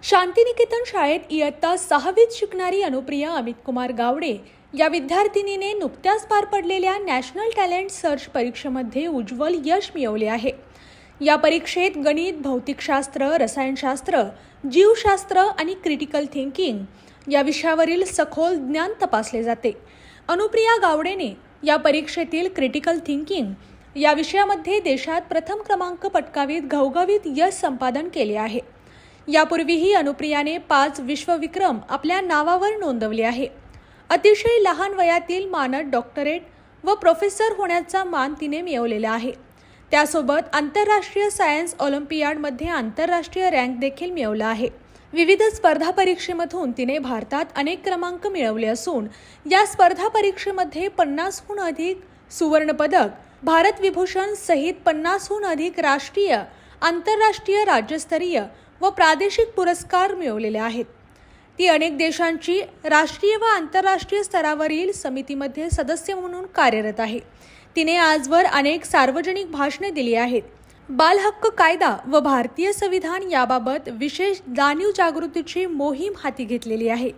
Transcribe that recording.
शांतिनिकेतन शाळेत इयत्ता 6वीत शिकणारी अनुप्रिया अमित कुमार गावडे या विद्यार्थिनीने नुकत्याच पार पडलेल्या नॅशनल टॅलेंट सर्च परीक्षेमध्ये उज्ज्वल यश मिळवले आहे। या परीक्षेत गणित, भौतिकशास्त्र, रसायनशास्त्र, जीवशास्त्र आणि क्रिटिकल थिंकिंग या विषयावरील सखोल ज्ञान तपासले जाते। अनुप्रिया गावडेने या परीक्षेतील क्रिटिकल थिंकिंग या विषयामध्ये देशात प्रथम क्रमांक पटकावीत घवघवीत यश संपादन केले आहे। यापूर्वीही अनुप्रियाने 5 विश्वविक्रम आपल्या नावावर नोंदवले आहे। अतिशय लहान वयातील मानद डॉक्टरेट व प्रोफेसर होण्याचा मान तिने मिळवलेला आहे। त्यासोबत आंतरराष्ट्रीय सायन्स ऑलिम्पियाडमध्ये आंतरराष्ट्रीय रँक देखील मिळवला आहे। विविध स्पर्धा परीक्षेमधून तिने भारतात अनेक क्रमांक मिळवले असून या स्पर्धा परीक्षेमध्ये 50हून अधिक सुवर्ण पदक, भारत विभूषण सहित 50हून अधिक राष्ट्रीय, आंतरराष्ट्रीय, राज्यस्तरीय व प्रादेशिक पुरस्कार मिळवलेले आहेत। ती अनेक देशांची राष्ट्रीय व आंतरराष्ट्रीय स्तरावरील समितीमध्ये सदस्य म्हणून कार्यरत आहे। तिने आजवर अनेक सार्वजनिक भाषणे दिली आहेत। बाल हक्क कायदा व भारतीय संविधान याबाबत विशेष जाणीव जागृतीची मोहीम हाती घेतलेली आहे।